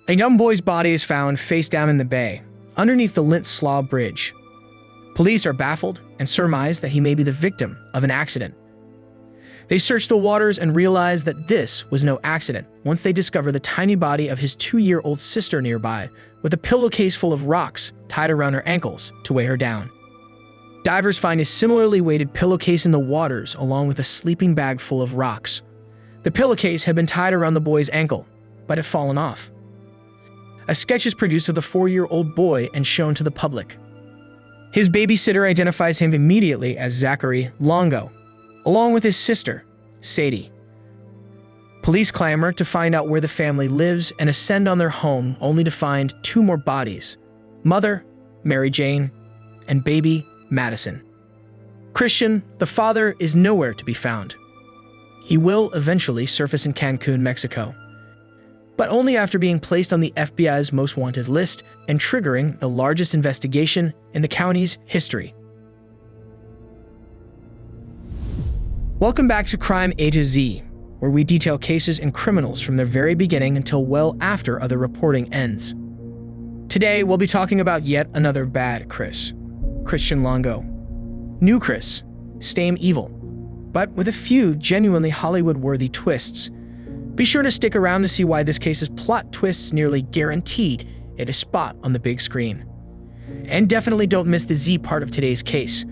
A young boy's body is found face down in the bay, underneath the Lint Slaw Bridge. Police are baffled and surmise that he may be the victim of an accident. They search the waters and realize that this was no accident once they discover the tiny body of his 2-year-old sister nearby, with a pillowcase full of rocks tied around her ankles to weigh her down. Divers find a similarly weighted pillowcase in the waters along with a sleeping bag full of rocks. The pillowcase had been tied around the boy's ankle, but had fallen off. A sketch is produced of the 4-year-old boy and shown to the public. His babysitter identifies him immediately as Zachary Longo, along with his sister, Sadie. Police clamor to find out where the family lives and ascend on their home only to find 2 more bodies: Mother, Mary Jane, and baby, Madison. Christian, the father, is nowhere to be found. He will eventually surface in Cancun, Mexico, but only after being placed on the FBI's most wanted list and triggering the largest investigation in the county's history. Welcome back to Crime A to Z, where we detail cases and criminals from their very beginning until well after other reporting ends. Today, we'll be talking about yet another bad Chris, Christian Longo. New Chris, staying evil, but with a few genuinely Hollywood-worthy twists. Be sure to stick around to see why this case's plot twists nearly guaranteed it a spot on the big screen. And definitely don't miss the Z part of today's case.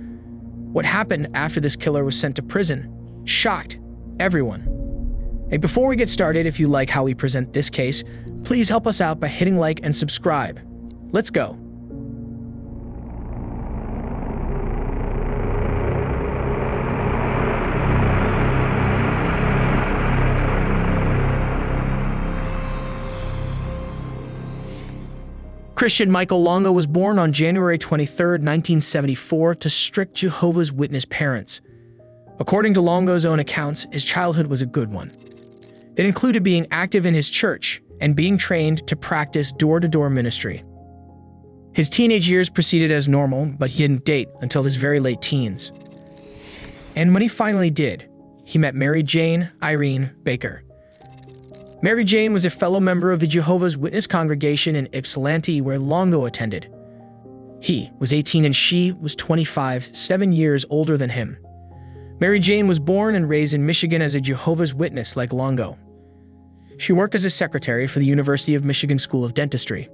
What happened after this killer was sent to prison shocked everyone. And before we get started, if you like how we present this case, please help us out by hitting like and subscribe. Let's go. Christian Michael Longo was born on January 23, 1974, to strict Jehovah's Witness parents. According to Longo's own accounts, his childhood was a good one. It included being active in his church and being trained to practice door-to-door ministry. His teenage years proceeded as normal, but he didn't date until his very late teens. And when he finally did, he met Mary Jane Irene Baker. Mary Jane was a fellow member of the Jehovah's Witness congregation in Ypsilanti, where Longo attended. He was 18 and she was 25, 7 years older than him. Mary Jane was born and raised in Michigan as a Jehovah's Witness like Longo. She worked as a secretary for the University of Michigan School of Dentistry.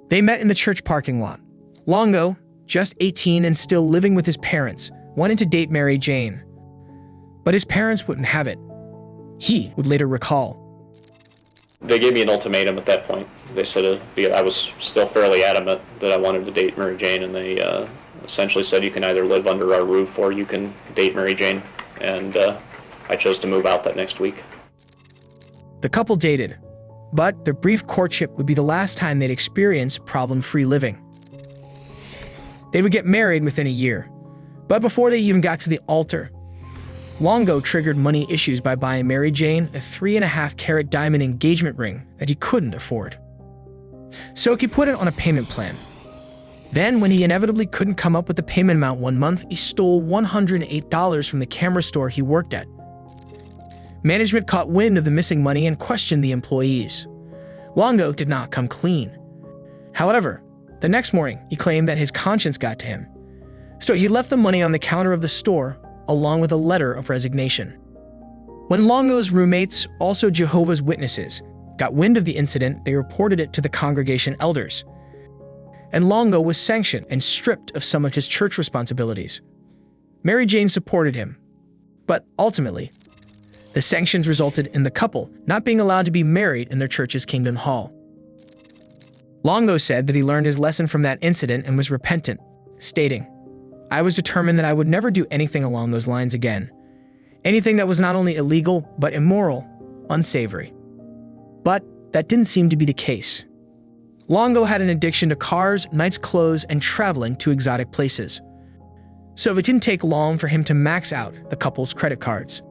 They met in the church parking lot. Longo, just 18 and still living with his parents, wanted to date Mary Jane, but his parents wouldn't have it. He would later recall. They gave me an ultimatum at that point. They said I was still fairly adamant that I wanted to date Mary Jane, and they essentially said you can either live under our roof or you can date Mary Jane, and I chose to move out that next week. The couple dated, but their brief courtship would be the last time they'd experience problem-free living. They would get married within a year, but before they even got to the altar, Longo triggered money issues by buying Mary Jane a 3.5-carat diamond engagement ring that he couldn't afford. So he put it on a payment plan. Then, when he inevitably couldn't come up with the payment amount one month, he stole $108 from the camera store he worked at. Management caught wind of the missing money and questioned the employees. Longo did not come clean. However, the next morning, he claimed that his conscience got to him. So he left the money on the counter of the store, along with a letter of resignation. When Longo's roommates, also Jehovah's Witnesses, got wind of the incident, they reported it to the congregation elders. And Longo was sanctioned and stripped of some of his church responsibilities. Mary Jane supported him, but ultimately, the sanctions resulted in the couple not being allowed to be married in their church's Kingdom Hall. Longo said that he learned his lesson from that incident and was repentant, stating, "I was determined that I would never do anything along those lines again. Anything that was not only illegal, but immoral, unsavory." But that didn't seem to be the case. Longo had an addiction to cars, nice clothes, and traveling to exotic places. So it didn't take long for him to max out the couple's credit cards.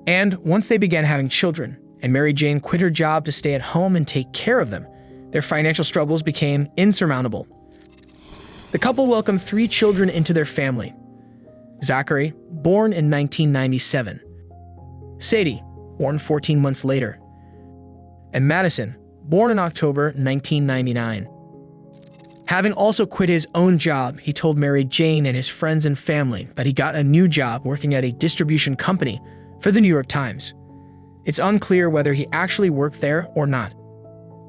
And once they began having children, and Mary Jane quit her job to stay at home and take care of them, their financial struggles became insurmountable. The couple welcomed 3 children into their family. Zachary, born in 1997. Sadie, born 14 months later. And Madison, born in October 1999. Having also quit his own job, he told Mary Jane and his friends and family that he got a new job working at a distribution company for the New York Times. It's unclear whether he actually worked there or not.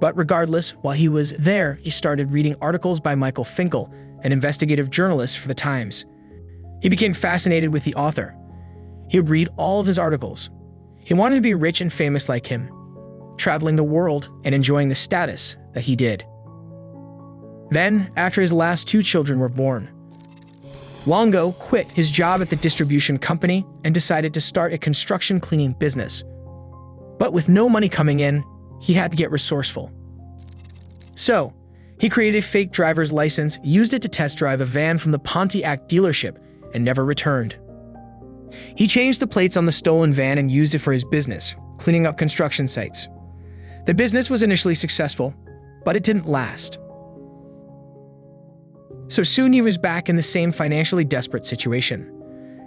But regardless, while he was there, he started reading articles by Michael Finkel, an investigative journalist for the Times. He became fascinated with the author. He would read all of his articles. He wanted to be rich and famous like him, traveling the world and enjoying the status that he did. Then, after his last 2 children were born, Longo quit his job at the distribution company and decided to start a construction cleaning business. But with no money coming in, he had to get resourceful. So, he created a fake driver's license, used it to test drive a van from the Pontiac dealership, and never returned. He changed the plates on the stolen van and used it for his business, cleaning up construction sites. The business was initially successful, but it didn't last. So soon he was back in the same financially desperate situation,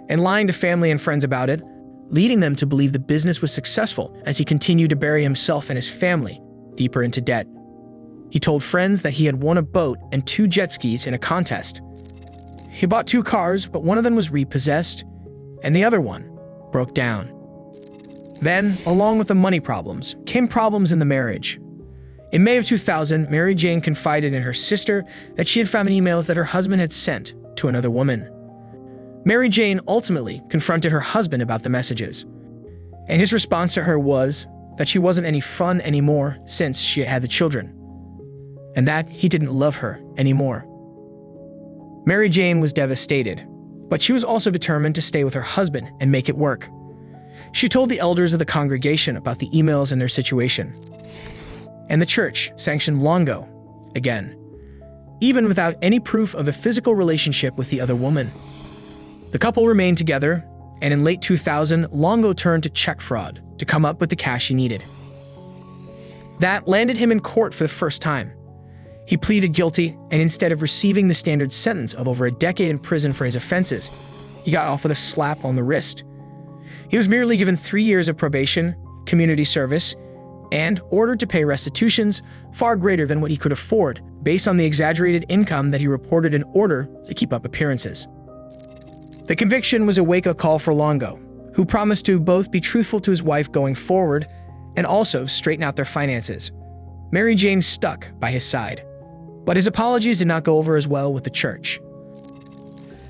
and lying to family and friends about it, leading them to believe the business was successful as he continued to bury himself and his family deeper into debt. He told friends that he had won a boat and 2 jet skis in a contest. He bought 2 cars, but one of them was repossessed, and the other one broke down. Then, along with the money problems, came problems in the marriage. In May of 2000, Mary Jane confided in her sister that she had found emails that her husband had sent to another woman. Mary Jane ultimately confronted her husband about the messages, and his response to her was that she wasn't any fun anymore since she had the children, and that he didn't love her anymore. Mary Jane was devastated, but she was also determined to stay with her husband and make it work. She told the elders of the congregation about the emails and their situation, and the church sanctioned Longo again, even without any proof of a physical relationship with the other woman. The couple remained together, and in late 2000, Longo turned to check fraud to come up with the cash he needed. That landed him in court for the first time. He pleaded guilty, and instead of receiving the standard sentence of over a decade in prison for his offenses, he got off with a slap on the wrist. He was merely given 3 years of probation, community service, and ordered to pay restitutions far greater than what he could afford based on the exaggerated income that he reported in order to keep up appearances. The conviction was a wake-up call for Longo, who promised to both be truthful to his wife going forward and also straighten out their finances. Mary Jane stuck by his side, but his apologies did not go over as well with the church.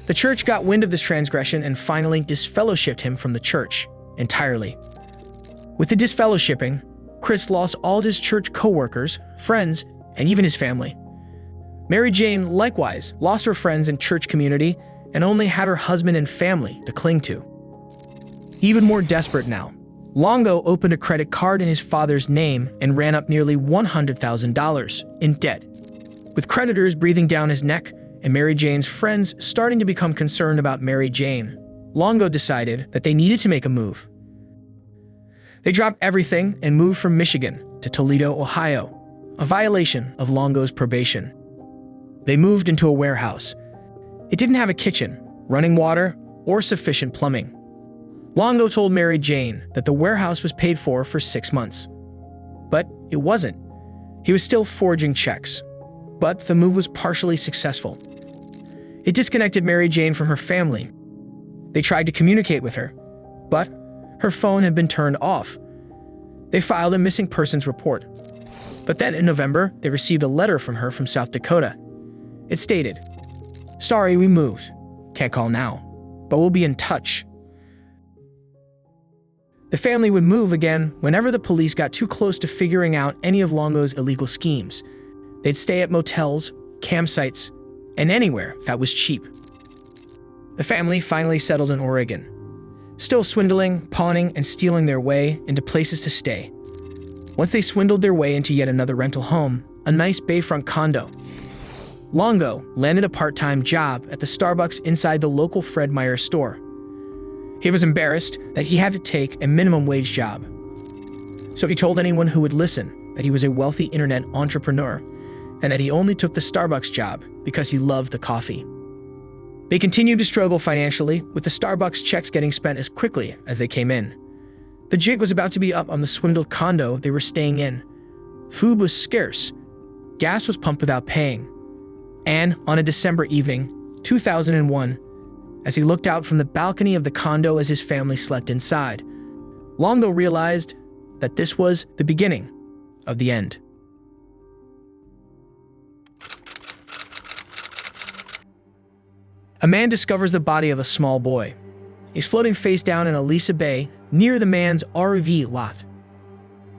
The church got wind of this transgression and finally disfellowshipped him from the church entirely. With the disfellowshipping, Chris lost all his church co-workers, friends, and even his family. Mary Jane likewise lost her friends and church community and only had her husband and family to cling to. Even more desperate now, Longo opened a credit card in his father's name and ran up nearly $100,000 in debt, with creditors breathing down his neck and Mary Jane's friends starting to become concerned about Mary Jane. Longo decided that they needed to make a move. They dropped everything and moved from Michigan to Toledo, Ohio, a violation of Longo's probation. They moved into a warehouse. It didn't have a kitchen, running water, or sufficient plumbing. Longo told Mary Jane that the warehouse was paid for 6 months. But it wasn't. He was still forging checks. But the move was partially successful. It disconnected Mary Jane from her family. They tried to communicate with her, but her phone had been turned off. They filed a missing persons report. But then in November, they received a letter from her from South Dakota. It stated, "Sorry, we moved. Can't call now, but we'll be in touch." The family would move again whenever the police got too close to figuring out any of Longo's illegal schemes. They'd stay at motels, campsites, and anywhere that was cheap. The family finally settled in Oregon, still swindling, pawning, and stealing their way into places to stay. Once they swindled their way into yet another rental home, a nice bayfront condo, Longo landed a part-time job at the Starbucks inside the local Fred Meyer store. He was embarrassed that he had to take a minimum wage job. So he told anyone who would listen that he was a wealthy internet entrepreneur and that he only took the Starbucks job because he loved the coffee. They continued to struggle financially, with the Starbucks checks getting spent as quickly as they came in. The jig was about to be up on the swindled condo they were staying in, Food was scarce. Gas was pumped without paying. And on a December evening, 2001, as he looked out from the balcony of the condo as his family slept inside, Longo realized that this was the beginning of the end. A man discovers the body of a small boy. He's floating face down in Elisa Bay near the man's RV lot.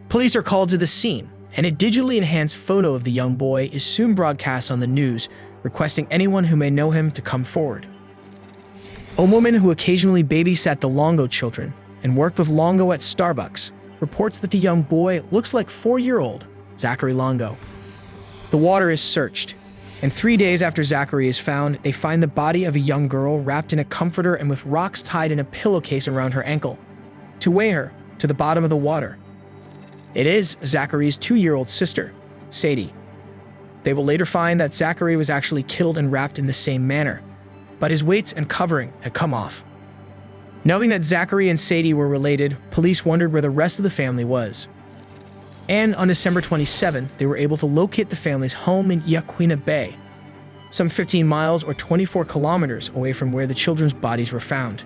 Police are called to the scene, and a digitally enhanced photo of the young boy is soon broadcast on the news, requesting anyone who may know him to come forward. A woman who occasionally babysat the Longo children and worked with Longo at Starbucks reports that the young boy looks like 4-year-old Zachary Longo. The water is searched, and 3 days after Zachary is found, they find the body of a young girl wrapped in a comforter and with rocks tied in a pillowcase around her ankle to weigh her to the bottom of the water. It is Zachary's 2-year-old sister, Sadie. They will later find that Zachary was actually killed and wrapped in the same manner, but his weights and covering had come off. Knowing that Zachary and Sadie were related, police wondered where the rest of the family was. And on December 27th, they were able to locate the family's home in Yaquina Bay, some 15 miles or 24 kilometers away from where the children's bodies were found.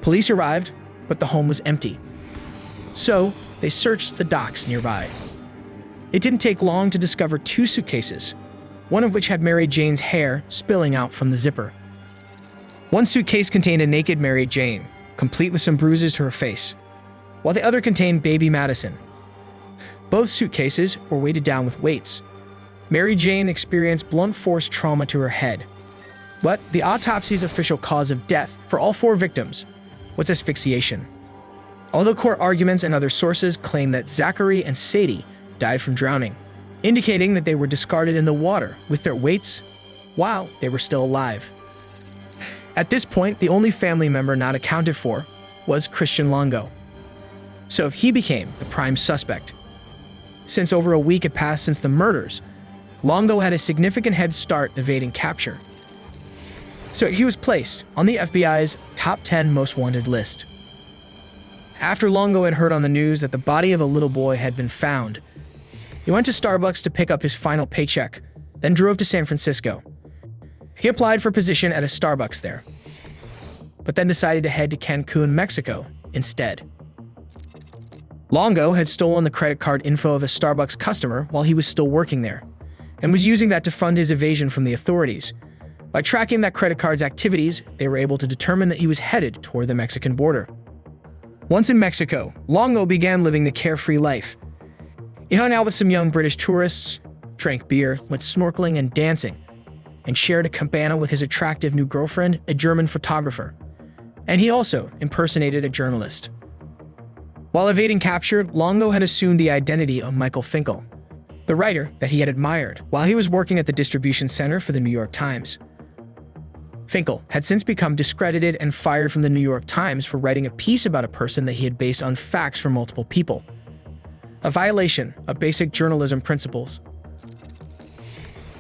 Police arrived, but the home was empty. So, they searched the docks nearby. It didn't take long to discover 2 suitcases, one of which had Mary Jane's hair spilling out from the zipper. One suitcase contained a naked Mary Jane, complete with some bruises to her face, while the other contained baby Madison. Both suitcases were weighted down with weights. Mary Jane experienced blunt force trauma to her head, but the autopsy's official cause of death for all 4 victims was asphyxiation. Although court arguments and other sources claim that Zachary and Sadie died from drowning, indicating that they were discarded in the water with their weights while they were still alive. At this point, the only family member not accounted for was Christian Longo. So he became the prime suspect. Since over a week had passed since the murders, Longo had a significant head start evading capture. So he was placed on the FBI's top 10 most wanted list. After Longo had heard on the news that the body of a little boy had been found, he went to Starbucks to pick up his final paycheck, then drove to San Francisco. He applied for a position at a Starbucks there, but then decided to head to Cancun, Mexico, instead. Longo had stolen the credit card info of a Starbucks customer while he was still working there, and was using that to fund his evasion from the authorities. By tracking that credit card's activities, they were able to determine that he was headed toward the Mexican border. Once in Mexico, Longo began living the carefree life. He hung out with some young British tourists, drank beer, went snorkeling and dancing, and shared a cabana with his attractive new girlfriend, a German photographer. And he also impersonated a journalist. While evading capture, Longo had assumed the identity of Michael Finkel, the writer that he had admired while he was working at the distribution center for the New York Times. Finkel had since become discredited and fired from the New York Times for writing a piece about a person that he had based on facts from multiple people, a violation of basic journalism principles.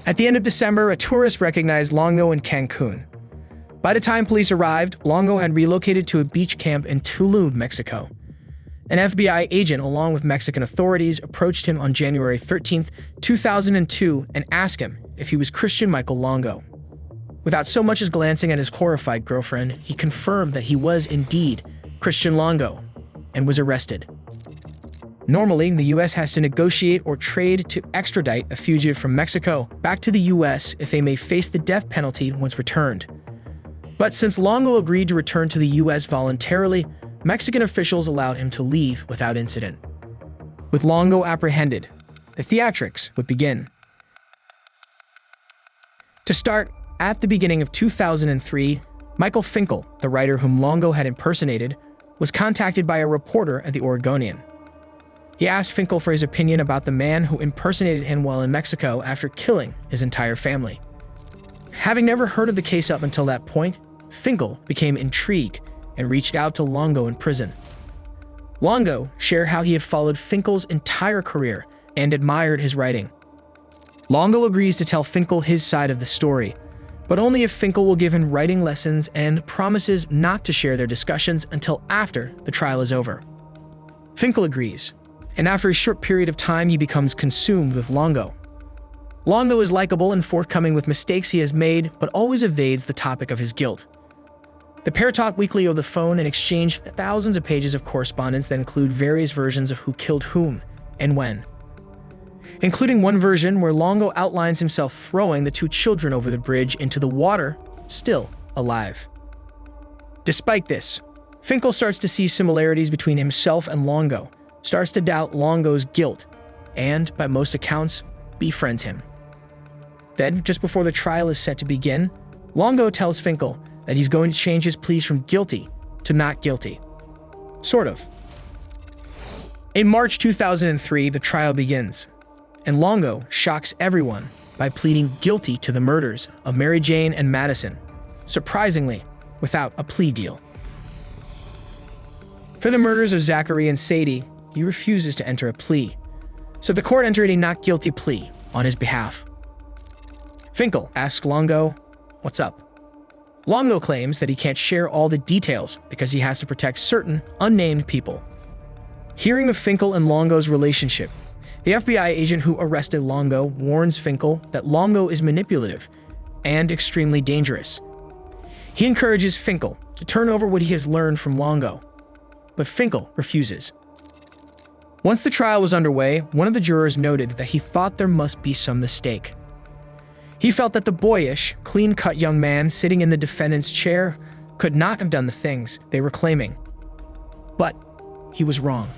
At the end of December, a tourist recognized Longo in Cancun. By the time police arrived, Longo had relocated to a beach camp in Tulum, Mexico. An FBI agent, along with Mexican authorities, approached him on January 13, 2002, and asked him if he was Christian Michael Longo. Without so much as glancing at his horrified girlfriend, he confirmed that he was indeed Christian Longo and was arrested. Normally, the U.S. has to negotiate or trade to extradite a fugitive from Mexico back to the U.S. if they may face the death penalty once returned. But since Longo agreed to return to the U.S. voluntarily, Mexican officials allowed him to leave without incident. With Longo apprehended, the theatrics would begin. To start, at the beginning of 2003, Michael Finkel, the writer whom Longo had impersonated, was contacted by a reporter at the Oregonian. He asked Finkel for his opinion about the man who impersonated him while in Mexico after killing his entire family. Having never heard of the case up until that point, Finkel became intrigued and reached out to Longo in prison. Longo shared how he had followed Finkel's entire career and admired his writing. Longo agrees to tell Finkel his side of the story, but only if Finkel will give him writing lessons and promises not to share their discussions until after the trial is over. Finkel agrees, and after a short period of time, he becomes consumed with Longo. Longo is likable and forthcoming with mistakes he has made, but always evades the topic of his guilt. The pair talk weekly over the phone and exchange thousands of pages of correspondence that include various versions of who killed whom and when, including one version where Longo outlines himself throwing the two children over the bridge into the water, still alive. Despite this, Finkel starts to see similarities between himself and Longo, starts to doubt Longo's guilt, and, by most accounts, befriends him. Then, just before the trial is set to begin, Longo tells Finkel that he's going to change his pleas from guilty to not guilty. Sort of. In March 2003, the trial begins, and Longo shocks everyone by pleading guilty to the murders of Mary Jane and Madison, surprisingly, without a plea deal. For the murders of Zachary and Sadie, he refuses to enter a plea, so the court entered a not guilty plea on his behalf. Finkel asks Longo, "What's up?" Longo claims that he can't share all the details because he has to protect certain unnamed people. Hearing of Finkel and Longo's relationship, the FBI agent who arrested Longo warns Finkel that Longo is manipulative and extremely dangerous. He encourages Finkel to turn over what he has learned from Longo, but Finkel refuses. Once the trial was underway, one of the jurors noted that he thought there must be some mistake. He felt that the boyish, clean-cut young man sitting in the defendant's chair could not have done the things they were claiming. But he was wrong.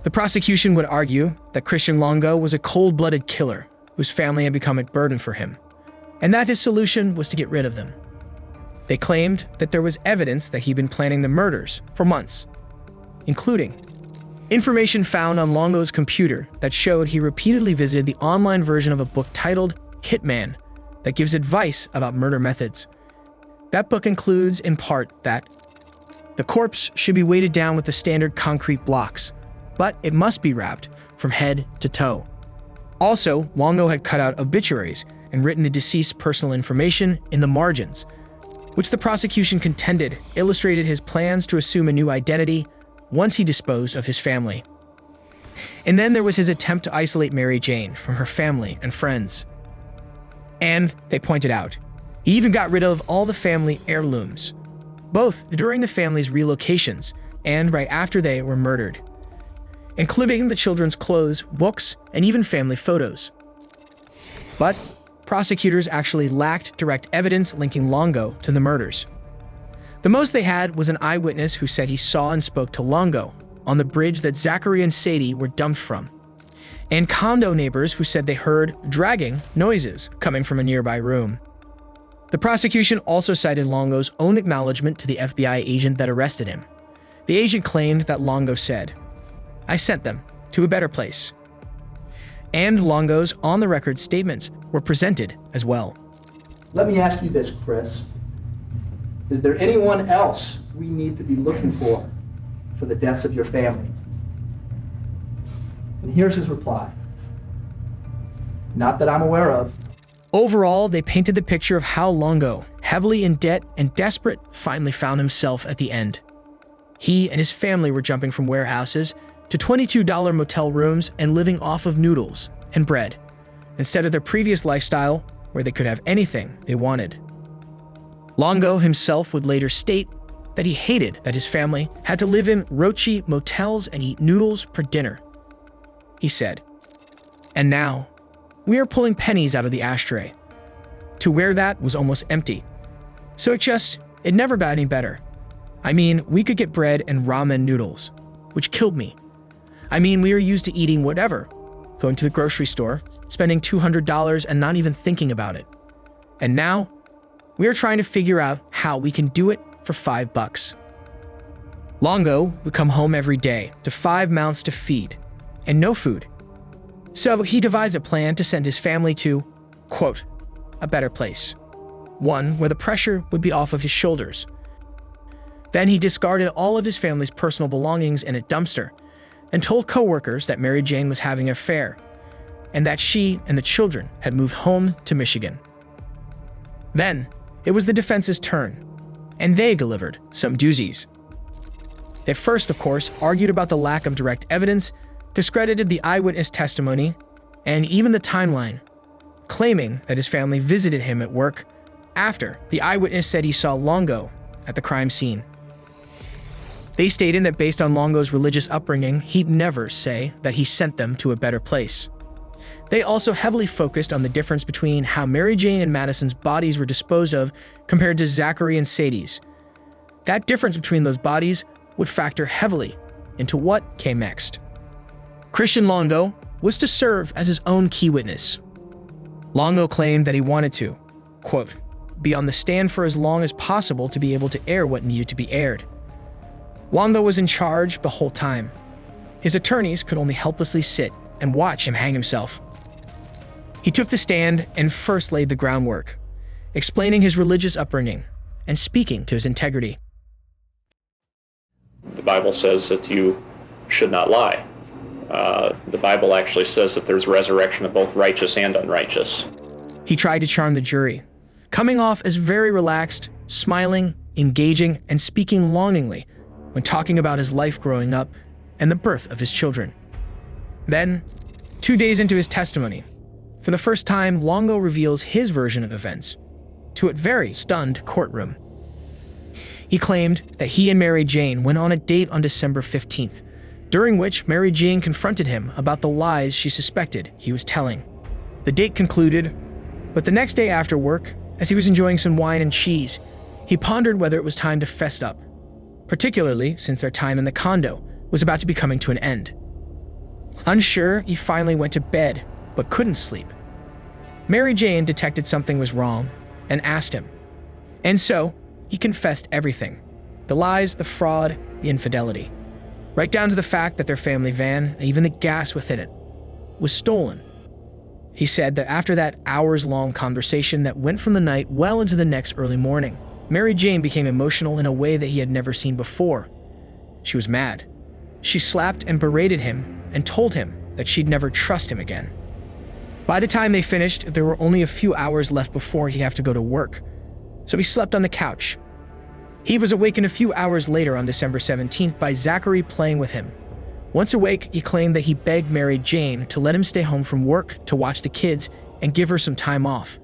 The prosecution would argue that Christian Longo was a cold-blooded killer whose family had become a burden for him, and that his solution was to get rid of them. They claimed that there was evidence that he'd been planning the murders for months, including information found on Longo's computer that showed he repeatedly visited the online version of a book titled Hitman that gives advice about murder methods. That book includes, in part, that the corpse should be weighted down with the standard concrete blocks, but it must be wrapped from head to toe. Also, Longo had cut out obituaries and written the deceased's personal information in the margins, which the prosecution contended illustrated his plans to assume a new identity once he disposed of his family. And then there was his attempt to isolate Mary Jane from her family and friends. And, they pointed out, he even got rid of all the family heirlooms, both during the family's relocations and right after they were murdered, including the children's clothes, books, and even family photos. But prosecutors actually lacked direct evidence linking Longo to the murders. The most they had was an eyewitness who said he saw and spoke to Longo on the bridge that Zachary and Sadie were dumped from, and condo neighbors who said they heard dragging noises coming from a nearby room. The prosecution also cited Longo's own acknowledgement to the FBI agent that arrested him. The agent claimed that Longo said, "I sent them to a better place." And Longo's on-the-record statements were presented as well. Let me ask you this, Chris. Is there anyone else we need to be looking for the deaths of your family? And here's his reply. Not that I'm aware of. Overall, they painted the picture of how Longo, heavily in debt and desperate, finally found himself at the end. He and his family were jumping from warehouses to $22 motel rooms and living off of noodles and bread, instead of their previous lifestyle where they could have anything they wanted. Longo himself would later state that he hated that his family had to live in raunchy motels and eat noodles for dinner. He said, "And now, we are pulling pennies out of the ashtray," to where that was almost empty. So it never got any better. I mean, we could get bread and ramen noodles, which killed me. I mean, we were used to eating whatever, going to the grocery store, spending $200 and not even thinking about it. And now, we are trying to figure out how we can do it for $5. Longo would come home every day to 5 mouths to feed, and no food. So he devised a plan to send his family to, quote, a better place. One where the pressure would be off of his shoulders. Then he discarded all of his family's personal belongings in a dumpster and told coworkers that Mary Jane was having an affair and that she and the children had moved home to Michigan. Then it was the defense's turn, and they delivered some doozies. They first, of course, argued about the lack of direct evidence discredited the eyewitness testimony and even the timeline, claiming that his family visited him at work after the eyewitness said he saw Longo at the crime scene. They stated that based on Longo's religious upbringing, he'd never say that he sent them to a better place. They also heavily focused on the difference between how Mary Jane and Madison's bodies were disposed of compared to Zachary and Sadie's. That difference between those bodies would factor heavily into what came next. Christian Longo was to serve as his own key witness. Longo claimed that he wanted to, quote, be on the stand for as long as possible to be able to air what needed to be aired. Longo was in charge the whole time. His attorneys could only helplessly sit and watch him hang himself. He took the stand and first laid the groundwork, explaining his religious upbringing and speaking to his integrity. The Bible says that you should not lie. The Bible actually says that there's resurrection of both righteous and unrighteous. He tried to charm the jury, coming off as very relaxed, smiling, engaging, and speaking longingly when talking about his life growing up and the birth of his children. Then, 2 days into his testimony, for the first time, Longo reveals his version of events to a very stunned courtroom. He claimed that he and Mary Jane went on a date on December 15th, during which Mary Jane confronted him about the lies she suspected he was telling. The date concluded, but the next day after work, as he was enjoying some wine and cheese, he pondered whether it was time to fess up, particularly since their time in the condo was about to be coming to an end. Unsure, he finally went to bed, but couldn't sleep. Mary Jane detected something was wrong and asked him. And so, he confessed everything. The lies, the fraud, the infidelity. Right down to the fact that their family van, and even the gas within it, was stolen. He said that after that hours-long conversation that went from the night well into the next early morning, Mary Jane became emotional in a way that he had never seen before. She was mad. She slapped and berated him and told him that she'd never trust him again. By the time they finished, there were only a few hours left before he'd have to go to work, so he slept on the couch. He was awakened a few hours later on December 17th by Zachary playing with him. Once awake, he claimed that he begged Mary Jane to let him stay home from work to watch the kids and give her some time off.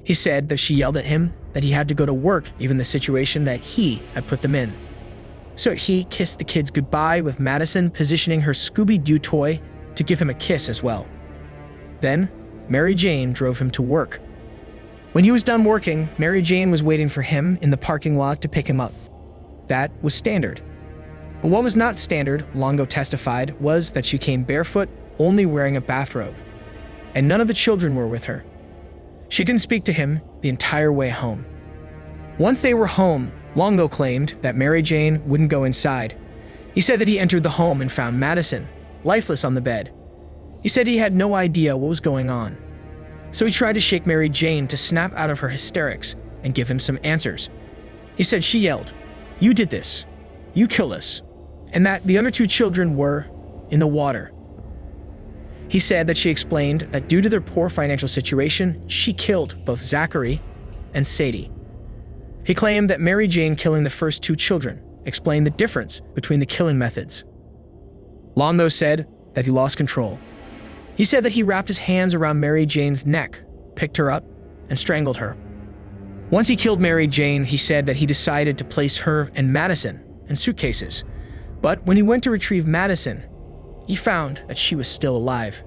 He said that she yelled at him that he had to go to work given the situation that he had put them in. So he kissed the kids goodbye with Madison positioning her Scooby-Doo toy to give him a kiss as well. Then, Mary Jane drove him to work. When he was done working, Mary Jane was waiting for him in the parking lot to pick him up. That was standard. But what was not standard, Longo testified, was that she came barefoot, only wearing a bathrobe. And none of the children were with her. She didn't speak to him the entire way home. Once they were home, Longo claimed that Mary Jane wouldn't go inside. He said that he entered the home and found Madison, lifeless on the bed. He said he had no idea what was going on. So he tried to shake Mary Jane to snap out of her hysterics and give him some answers. He said she yelled, "You did this. You killed us." And that the other two children were in the water. He said that she explained that due to their poor financial situation, she killed both Zachary and Sadie. He claimed that Mary Jane killing the first two children explained the difference between the killing methods. Longo said that he lost control. He said that he wrapped his hands around Mary Jane's neck, picked her up, and strangled her. Once he killed Mary Jane, he said that he decided to place her and Madison in suitcases. But when he went to retrieve Madison, he found that she was still alive.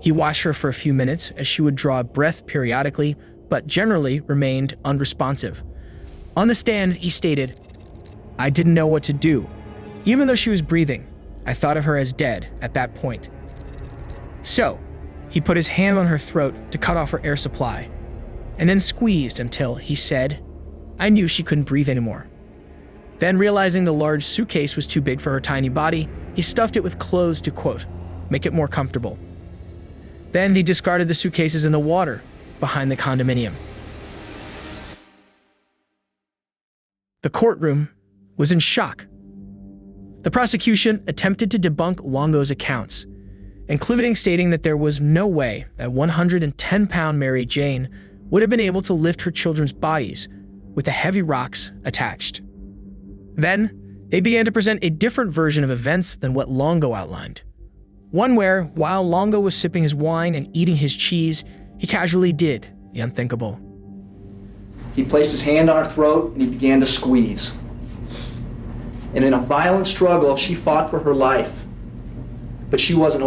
He watched her for a few minutes as she would draw a breath periodically, but generally remained unresponsive. On the stand, he stated, "I didn't know what to do. Even though she was breathing, I thought of her as dead at that point." So, he put his hand on her throat to cut off her air supply, and then squeezed until, he said, "I knew she couldn't breathe anymore." Then, realizing the large suitcase was too big for her tiny body, he stuffed it with clothes to, quote, make it more comfortable. Then he discarded the suitcases in the water behind the condominium. The courtroom was in shock. The prosecution attempted to debunk Longo's accounts, including stating that there was no way that 110-pound Mary Jane would have been able to lift her children's bodies with the heavy rocks attached. Then, they began to present a different version of events than what Longo outlined. One where, while Longo was sipping his wine and eating his cheese, he casually did the unthinkable. He placed his hand on her throat and he began to squeeze. And in a violent struggle, she fought for her life. But she wasn't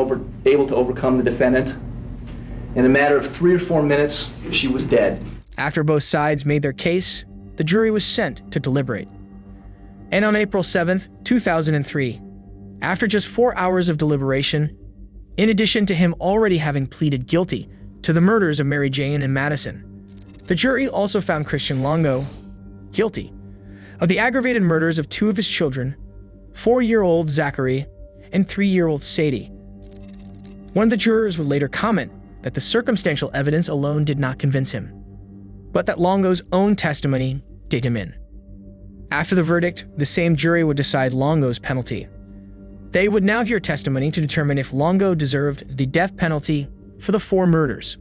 able to overcome the defendant. In a matter of 3 or 4 minutes, she was dead. After both sides made their case, the jury was sent to deliberate. And on April 7th, 2003, after just 4 hours of deliberation, in addition to him already having pleaded guilty to the murders of Mary Jane and Madison, the jury also found Christian Longo guilty of the aggravated murders of 2 of his children, 4-year-old Zachary and 3-year-old Sadie. One of the jurors would later comment that the circumstantial evidence alone did not convince him, but that Longo's own testimony did him in. After the verdict, the same jury would decide Longo's penalty. They would now hear testimony to determine if Longo deserved the death penalty for the 4 murders.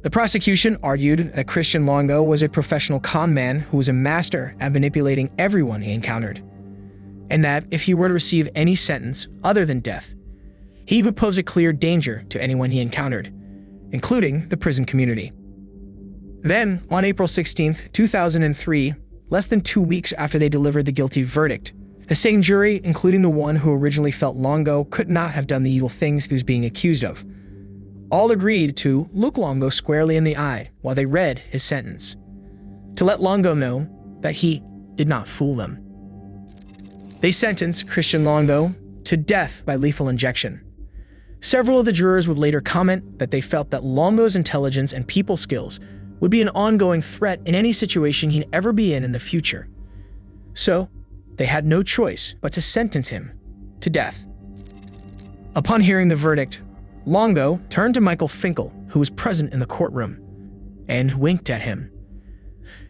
The prosecution argued that Christian Longo was a professional con man who was a master at manipulating everyone he encountered, and that if he were to receive any sentence other than death, he would pose a clear danger to anyone he encountered, including the prison community. Then, on April 16, 2003, less than 2 weeks after they delivered the guilty verdict, the same jury, including the one who originally felt Longo could not have done the evil things he was being accused of, all agreed to look Longo squarely in the eye while they read his sentence, to let Longo know that he did not fool them. They sentenced Christian Longo to death by lethal injection. Several of the jurors would later comment that they felt that Longo's intelligence and people skills would be an ongoing threat in any situation he'd ever be in the future. So, they had no choice but to sentence him to death. Upon hearing the verdict, Longo turned to Michael Finkel, who was present in the courtroom, and winked at him.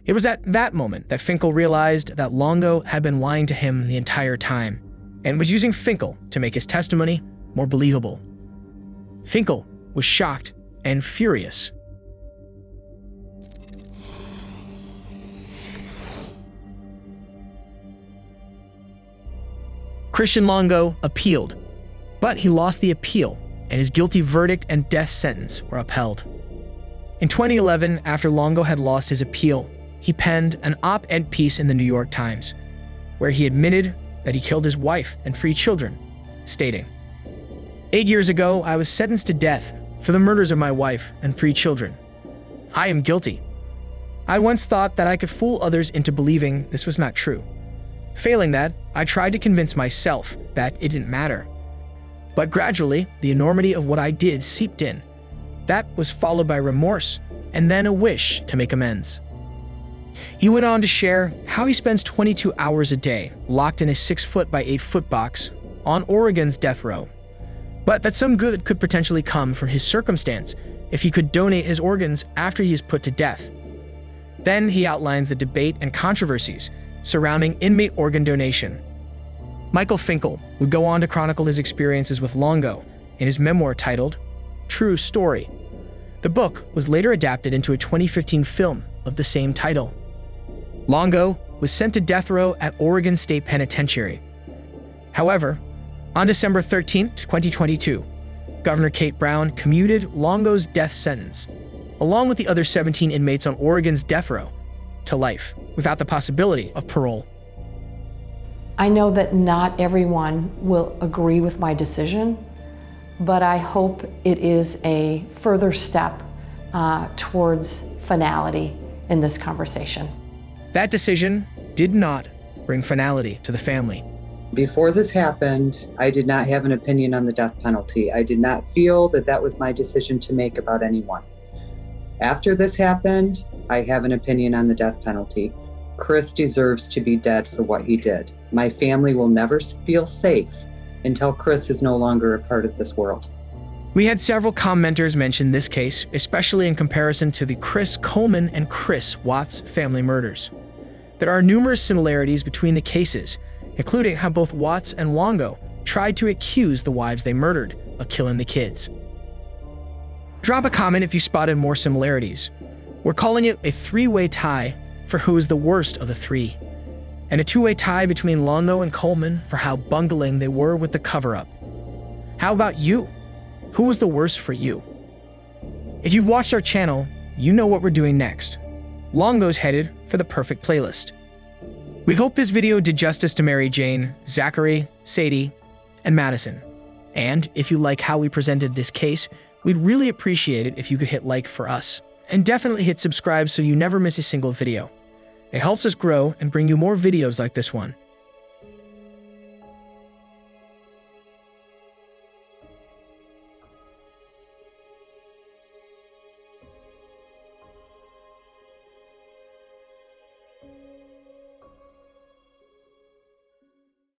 It was at that moment that Finkel realized that Longo had been lying to him the entire time, and was using Finkel to make his testimony more believable. Finkel was shocked and furious. Christian Longo appealed, but he lost the appeal, and his guilty verdict and death sentence were upheld. In 2011, after Longo had lost his appeal, he penned an op-ed piece in the New York Times, where he admitted that he killed his wife and 3 children, stating, "8 years ago, I was sentenced to death for the murders of my wife and 3 children. I am guilty. I once thought that I could fool others into believing this was not true. Failing that, I tried to convince myself that it didn't matter. But gradually, the enormity of what I did seeped in. That was followed by remorse, and then a wish to make amends." He went on to share how he spends 22 hours a day locked in a 6-foot by 8-foot box on Oregon's death row, but that some good could potentially come from his circumstance if he could donate his organs after he is put to death. Then he outlines the debate and controversies surrounding inmate organ donation. Michael Finkel would go on to chronicle his experiences with Longo in his memoir titled True Story. The book was later adapted into a 2015 film of the same title. Longo was sent to death row at Oregon State Penitentiary. However, on December 13, 2022, Governor Kate Brown commuted Longo's death sentence, along with the other 17 inmates on Oregon's death row, to life, without the possibility of parole. I know that not everyone will agree with my decision, but I hope it is a further step towards finality in this conversation. That decision did not bring finality to the family. Before this happened, I did not have an opinion on the death penalty. I did not feel that that was my decision to make about anyone. After this happened, I have an opinion on the death penalty. Chris deserves to be dead for what he did. My family will never feel safe until Chris is no longer a part of this world. We had several commenters mention this case, especially in comparison to the Chris Coleman and Chris Watts family murders. There are numerous similarities between the cases, including how both Watts and Longo tried to accuse the wives they murdered of killing the kids. Drop a comment if you spotted more similarities. We're calling it a 3-way tie for who is the worst of the 3, and a 2-way tie between Longo and Coleman for how bungling they were with the cover-up. How about you? Who was the worst for you? If you've watched our channel, you know what we're doing next. Longo's headed for the perfect playlist. We hope this video did justice to Mary Jane, Zachary, Sadie, and Madison. And if you like how we presented this case, we'd really appreciate it if you could hit like for us. And definitely hit subscribe so you never miss a single video. It helps us grow and bring you more videos like this one.